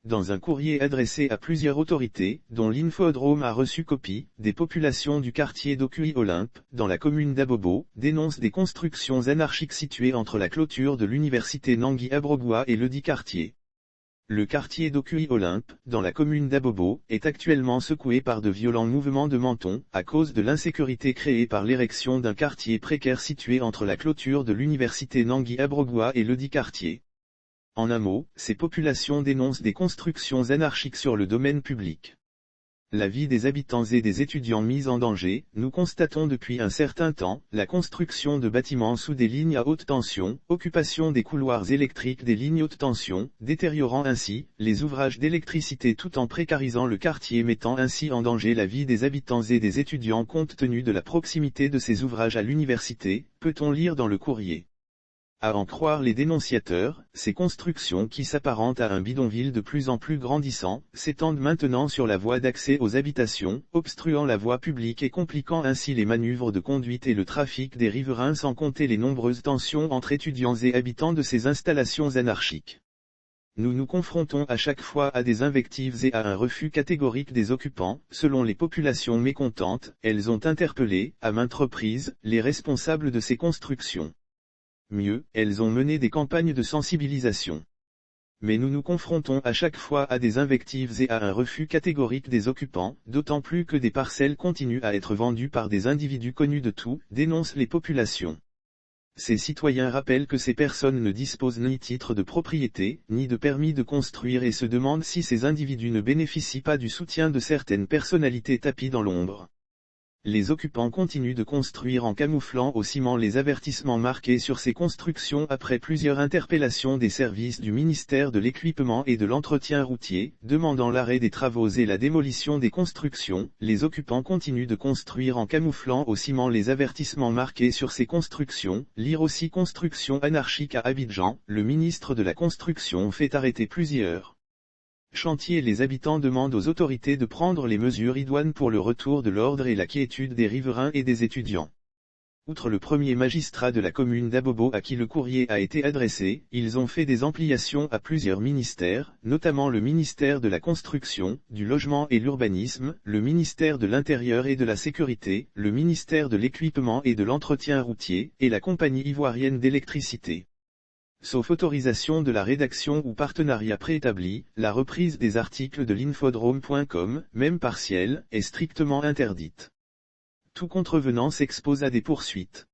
dans un courrier adressé à plusieurs autorités, dont l'Infodrome a reçu copie, des populations du quartier d'Ocuy-Olympe, dans la commune d'Abobo, dénoncent des constructions anarchiques situées entre la clôture de l'université Nangui-Abrogwa et ledit quartier. Le quartier d'Ocuy-Olympe, dans la commune d'Abobo, est actuellement secoué par de violents mouvements de mentons, à cause de l'insécurité créée par l'érection d'un quartier précaire situé entre la clôture de l'université Nangui-Abrogwa et ledit quartier. En un mot, ces populations dénoncent des constructions anarchiques sur le domaine public. La vie des habitants et des étudiants mise en danger, nous constatons depuis un certain temps, la construction de bâtiments sous des lignes à haute tension, occupation des couloirs électriques des lignes haute tension, détériorant ainsi, les ouvrages d'électricité tout en précarisant le quartier, mettant ainsi en danger la vie des habitants et des étudiants compte tenu de la proximité de ces ouvrages à l'université, peut-on lire dans le courrier. À en croire les dénonciateurs, ces constructions qui s'apparentent à un bidonville de plus en plus grandissant, s'étendent maintenant sur la voie d'accès aux habitations, obstruant la voie publique et compliquant ainsi les manœuvres de conduite et le trafic des riverains, sans compter les nombreuses tensions entre étudiants et habitants de ces installations anarchiques. Nous nous confrontons à chaque fois à des invectives et à un refus catégorique des occupants. Selon les populations mécontentes, elles ont interpellé, à maintes reprises, les responsables de ces constructions. Mieux, elles ont mené des campagnes de sensibilisation. Mais nous nous confrontons à chaque fois à des invectives et à un refus catégorique des occupants, d'autant plus que des parcelles continuent à être vendues par des individus connus de tout, dénoncent les populations. Ces citoyens rappellent que ces personnes ne disposent ni titre de propriété, ni de permis de construire et se demandent si ces individus ne bénéficient pas du soutien de certaines personnalités tapies dans l'ombre. Les occupants continuent de construire en camouflant au ciment les avertissements marqués sur ces constructions après plusieurs interpellations des services du ministère de l'Équipement et de l'Entretien routier, demandant l'arrêt des travaux et la démolition des constructions. Les occupants continuent de construire en camouflant au ciment les avertissements marqués sur ces constructions. Lire aussi construction anarchique à Abidjan, le ministre de la Construction fait arrêter plusieurs chantiers. Les habitants demandent aux autorités de prendre les mesures idoines pour le retour de l'ordre et la quiétude des riverains et des étudiants. Outre le premier magistrat de la commune d'Abobo à qui le courrier a été adressé, ils ont fait des ampliations à plusieurs ministères, notamment le ministère de la Construction, du Logement et l'Urbanisme, le ministère de l'Intérieur et de la Sécurité, le ministère de l'Équipement et de l'Entretien routier, et la compagnie ivoirienne d'électricité. Sauf autorisation de la rédaction ou partenariat préétabli, la reprise des articles de l'infodrome.com, même partielle, est strictement interdite. Tout contrevenant s'expose à des poursuites.